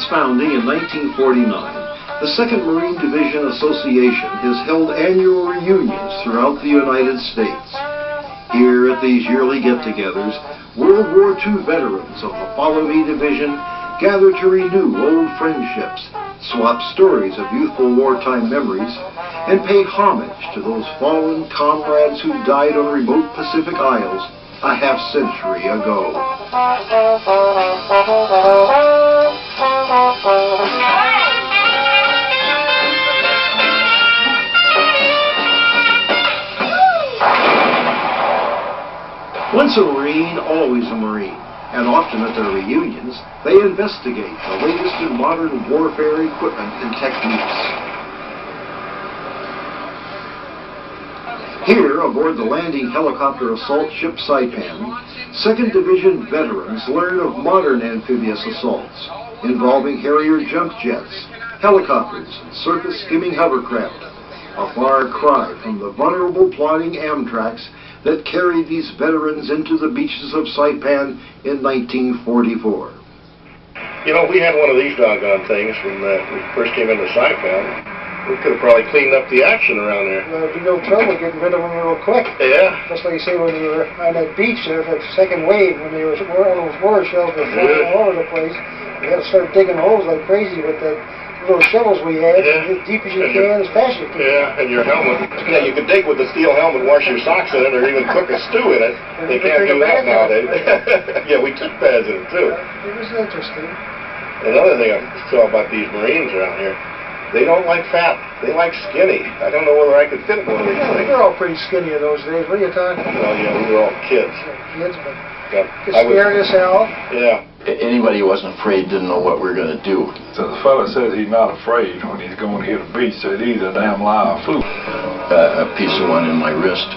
founding in 1949, the 2nd Marine Division Association has held annual reunions throughout the United States. Here at these yearly get-togethers, World War II veterans of the Follow Me Division gather to renew old friendships, swap stories of youthful wartime memories, and pay homage to those fallen comrades who died on remote Pacific Isles a half-century ago. Once a Marine, always a Marine, and often at their reunions, they investigate the latest in modern warfare equipment and techniques. Here, aboard the landing helicopter assault ship Saipan, 2nd Division veterans learn of modern amphibious assaults involving Harrier jump jets, helicopters, and surface skimming hovercraft, a far cry from the vulnerable plodding Amtraks that carried these veterans into the beaches of Saipan in 1944. You know, we had one of these doggone things when we first came into Saipan. We could have probably cleaned up the action around there. There'd be no trouble getting rid of them real quick. Yeah. Just like you say when you were on that beach there, that second wave, when they were all those water shells were flying all over the place. You had to start digging holes like crazy with the little shovels we had, as deep as you can, as fast as you can. Yeah, and your helmet. Yeah, you could dig with the steel helmet, wash your socks in it, or even cook a stew in it. They can't do that nowadays. Yeah, we took baths in it too. It was interesting. Another thing I saw about these Marines around here, they don't like fat. They like skinny. I don't know whether I could fit one of these things. They're all pretty skinny in those days. What are you talking about? Well, yeah, we were all kids. Kids, but Yeah, scared as hell. Yeah. Anybody who wasn't afraid didn't know what we were going to do. So the fella says he's not afraid when he's going to hit a beach, so he's a damn live fool. A piece of one in my wrist.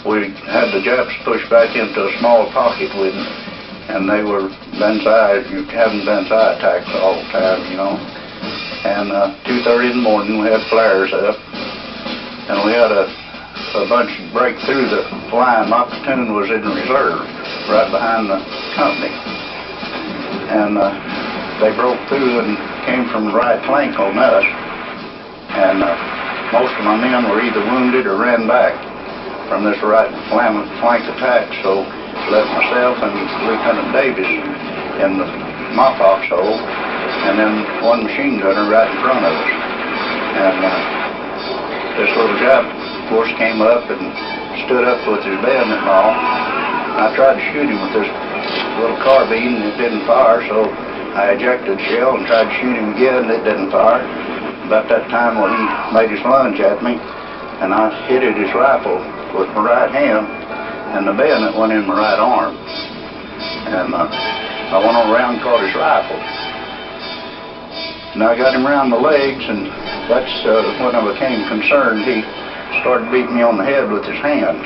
We had the Japs pushed back into a small pocket with them, and they were banzai, having banzai attacks all the time, you know. And 2:30 in the morning, we had flares up, and we had a bunch break through the line. My platoon was in reserve, right behind the company. And they broke through and came from the right flank on us. And most of my men were either wounded or ran back from this right flank attack. So left myself and Lieutenant Davis in my foxhole, and then one machine gunner right in front of us. And this little Jap, of course, came up and stood up with his bayonet and all. I tried to shoot him with this little carbine, and it didn't fire, so I ejected the shell and tried to shoot him again, and it didn't fire. About that time when he made his lunge at me, and I hit his rifle with my right hand, and the bayonet went in my right arm. And I went on around and caught his rifle. And I got him around the legs, and that's when I became concerned. He started beating me on the head with his hands,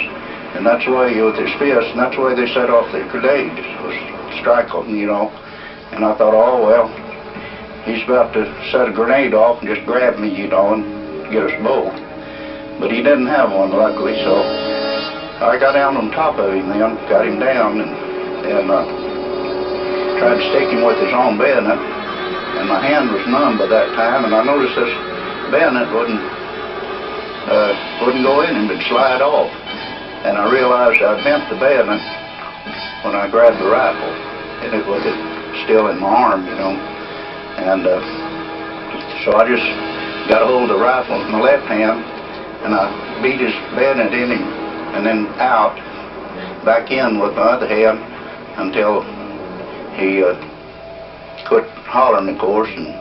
and that's the way, with his fists, and that's the way they set off their grenades, was strike them, you know. And I thought, oh, well, he's about to set a grenade off and just grab me, you know, and get us both. But he didn't have one, luckily, so I got down on top of him then, got him down, and tried to stick him with his own bayonet. And my hand was numb by that time, and I noticed this bayonet wouldn't go in him, it'd slide off. And I realized I bent the bayonet when I grabbed the rifle, and it was still in my arm, you know. And so I just got a hold of the rifle with my left hand, and I beat his bayonet in him, and then out, back in with my other hand until he quit hollering, of course. And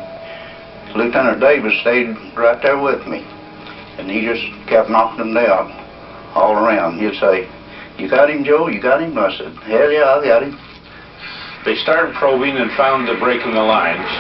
Lieutenant Davis stayed right there with me, and he just kept knocking them down all around. He'd say, "You got him, Joe? You got him?" I said, "Hell yeah, I got him." They started probing and found the break in the lines.